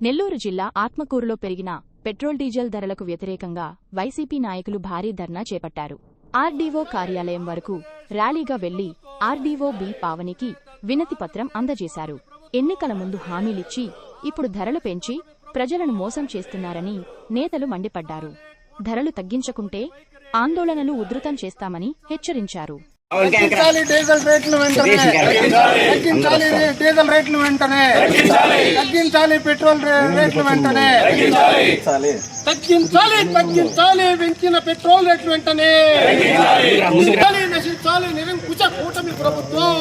నెల్లూరు జిల్లా ఆత్మకూరులో పెరిగిన పెట్రోల్ డీజిల్ ధరలకు వ్యతిరేకంగా వైసీపీ నాయకులు భారీ ధర్నా చేపట్టారు. ఆర్డీఓ కార్యాలయం వరకు ర్యాలీగా వెళ్లి ఆర్డీఓ బి పావనికి వినతిపత్రం అందజేశారు. ఎన్నికల ముందు హామీలిచ్చి ఇప్పుడు ధరలు పెంచి ప్రజలను మోసం చేస్తున్నారని నేతలు మండిపడ్డారు. ధరలు తగ్గించకుంటే ఆందోళనలు ఉధృతం చేస్తామని హెచ్చరించారు. డీజిల్ రేట్లు వెంటనే తగ్గించాలి, డీజిల్ రేట్లు వెంటనే తగ్గించాలి, పెట్రోల్ రేట్లు వెంటనే తగ్గించాలి, పెంచిన పెట్రోల్ రేట్లు వెంటనే నశించాలి నిరంకుశ కూటమి ప్రభుత్వం,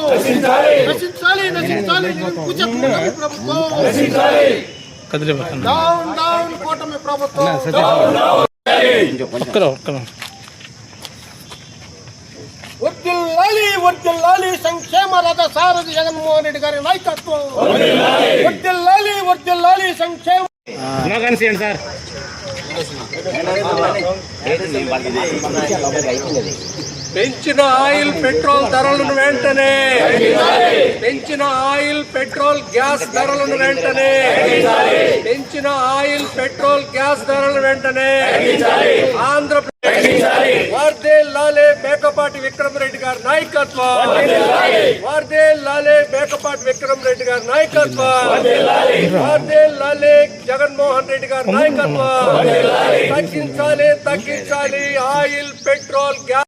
నశించాలి నిరంకుశ కూటమి ప్రభుత్వం, డౌన్ డౌన్ కూటమి ప్రభుత్వం. వర్ధిల్లాలి సంక్షేమ రథ సారథి జగన్మోహన్ రెడ్డి గారి నాయకత్వం. వర్ధిల్లాలి సంక్షేమ. పెంచిన ఆయిల్ పెట్రోల్ ధరలను వెంటనే, పెంచిన ఆయిల్ పెట్రోల్ గ్యాస్ ధరలను వెంటనే, పెంచిన ఆయిల్ పెట్రోల్ గ్యాస్ ధరలను వెంటనే ఆంధ్రప్రదేశ్ వర్ధిల్లాలి మేకపాటి విక్రమరెడ్డి గారి నాయకత్వం, వర్ధిల్లాలి మేకపాటి విక్రమరెడ్డి గారి నాయకత్వం, వర్ధిల్లాలి జగన్మోహన్ రెడ్డి గారి నాయకత్వం. తగ్గించాలి oil petrol gas,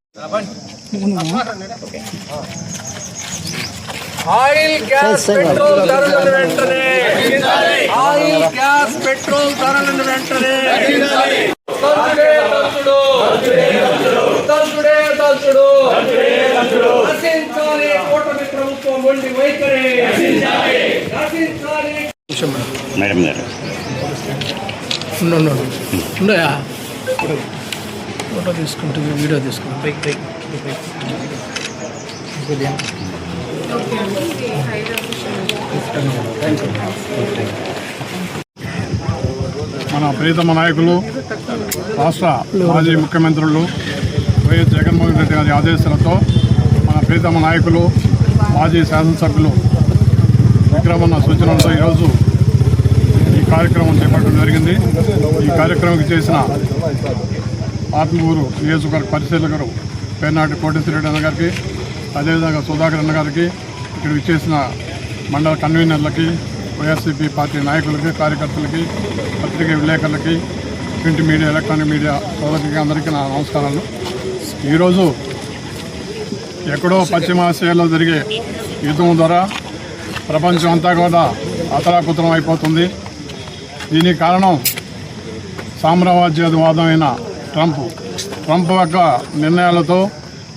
oil gas petrol ధరలను వెంటనే, ఆయిల్ గ్యాస్ పెట్రోల్ ధరలను వెంటనే నశించాలి కూటమి ప్రభుత్వం మొండి వైఖరి, నశించాలి. మేడం గారు ఉండయా ఫోటో తీసుకుంటుంది, వీడియో తీసుకుంటుంది. మన ప్రియతమ నాయకులు రాష్ట్ర మాజీ ముఖ్యమంత్రులు వైఎస్ జగన్మోహన్ రెడ్డి గారి ఆదేశాలతో మన ప్రియతమ నాయకులు మాజీ శాసనసభ్యులు విక్రమన్న సూచనలతో ఈరోజు ఈ కార్యక్రమం చేపట్టడం జరిగింది. ఈ కార్యక్రమానికి చేసిన ఆత్మకూరు నియోజకవర్గ పరిశీలకులు పేర్నాటి కోటేశ్వరరెడ్డి అన్న గారికి, అదేవిధంగా సుధాకర్ అన్న గారికి, ఇక్కడ విచ్చేసిన మండల కన్వీనర్లకి, వైఎస్సీపీ పార్టీ నాయకులకి, కార్యకర్తలకి, పత్రికా విలేకరులకి, ప్రింట్ మీడియా, ఎలక్ట్రానిక్ మీడియా సోదరులకి అందరికీ నా నమస్కారాలు. ఈరోజు ఎక్కడో పశ్చిమాసియాలో జరిగే యుద్ధం ద్వారా ప్రపంచం అంతా కూడా అతలాకుతలం అయిపోతుంది. దీనికి కారణం సామ్రాజ్యవాదమైన ట్రంప్ యొక్క నిర్ణయాలతో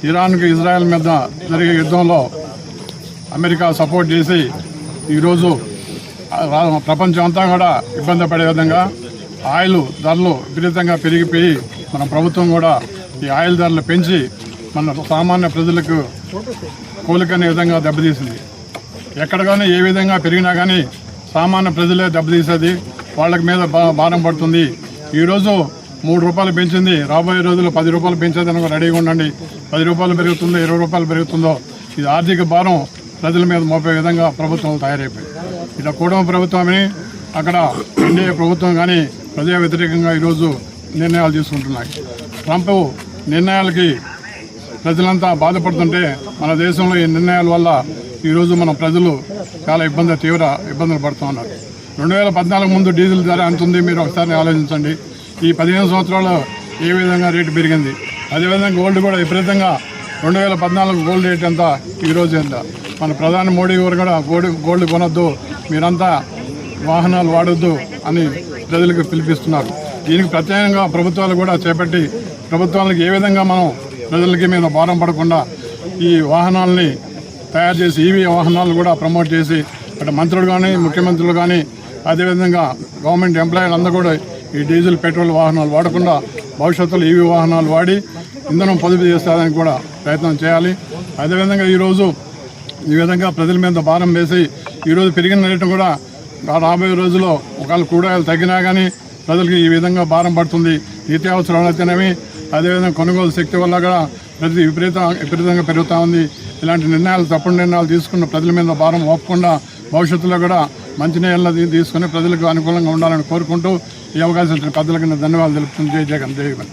ఇరాన్కి ఇజ్రాయెల్ మీద జరిగే యుద్ధంలో అమెరికా సపోర్ట్ చేసి ఈరోజు ప్రపంచం అంతా కూడా ఇబ్బంది పడే విధంగా ఆయిల్ ధరలు విపరీతంగా పెరిగిపోయి మన ప్రభుత్వం కూడా ఈ ఆయిల్ ధరలు పెంచి మన సామాన్య ప్రజలకు కోలుకనే విధంగా దెబ్బతీసింది. ఎక్కడ కానీ ఏ విధంగా పెరిగినా కానీ సామాన్య ప్రజలే దెబ్బతీసేది, వాళ్ళకి మీద భారం పడుతుంది. ఈరోజు 3 రూపాయలు పెంచింది, రాబోయే రోజుల్లో 10 రూపాయలు పెంచేదానికి రెడీగా ఉండండి. 10 రూపాయలు పెరుగుతుందో 20 రూపాయలు పెరుగుతుందో ఇది ఆర్థిక భారం ప్రజల మీద మోపే విధంగా ప్రభుత్వం తయారైపోయి, ఇలా కూటమి ప్రభుత్వమని అక్కడ ఎన్డీఏ ప్రభుత్వం కానీ ప్రజా వ్యతిరేకంగా ఈరోజు నిర్ణయాలు తీసుకుంటున్నాయి. ట్రంప్ నిర్ణయాలకి ప్రజలంతా బాధపడుతుంటే మన దేశంలో ఈ నిర్ణయాల వల్ల ఈరోజు మన ప్రజలు చాలా తీవ్ర ఇబ్బందులు పడుతూ ఉన్నారు. 2014 ముందు డీజిల్ ధర ఎంత ఉంది మీరు ఒకసారి ఆలోచించండి. ఈ 15 సంవత్సరాలు ఏ విధంగా రేటు పెరిగింది. అదేవిధంగా గోల్డ్ కూడా విపరీతంగా 2014 గోల్డ్ రేట్ ఎంత, ఈరోజు ఎంత. మన ప్రధాని మోడీ గారు కూడా గోల్డ్ కొనొద్దు, మీరంతా వాహనాలు వాడొద్దు అని ప్రజలకు పిలిపిస్తున్నారు. దీనికి ప్రత్యేకంగా ప్రభుత్వాలు కూడా చేపట్టి ప్రభుత్వాలకు ఏ విధంగా మనం ప్రజలకి మీద భారం పడకుండా ఈ వాహనాలని తయారు చేసి ఈవీ వాహనాలు కూడా ప్రమోట్ చేసి అటు మంత్రులు కానీ ముఖ్యమంత్రులు కానీ అదేవిధంగా గవర్నమెంట్ ఎంప్లాయీలు అందరూ కూడా ఈ డీజిల్ పెట్రోల్ వాహనాలు వాడకుండా భవిష్యత్తులో ఈవీ వాహనాలు వాడి ఇంధనం పొదుపు చేసేదానికి కూడా ప్రయత్నం చేయాలి. అదేవిధంగా ఈరోజు ఈ విధంగా ప్రజల మీద భారం వేసి ఈరోజు పెరిగిన రేటు కూడా రాబోయే రోజుల్లో ఒకవేళ కూరగాయలు తగ్గినా కానీ ప్రజలకి ఈ విధంగా భారం పడుతుంది. నిత్యావసరాలు అయితేనేమి అదేవిధంగా కొనుగోలు శక్తి వల్ల కూడా ప్రతి విపరీతంగా పెరుగుతూ ఉంది. ఇలాంటి నిర్ణయాలు తప్పుడు నిర్ణయాలు తీసుకున్న ప్రజల మీద భారం ఒప్పకుండా భవిష్యత్తులో కూడా మంచి నీళ్ళని తీసుకుని ప్రజలకు అనుకూలంగా ఉండాలని కోరుకుంటూ ఈ అవకాశం ఇచ్చిన పెద్దలకు నేను ధన్యవాదాలు తెలుపుతుంది. జై జగన్, జై జగన్.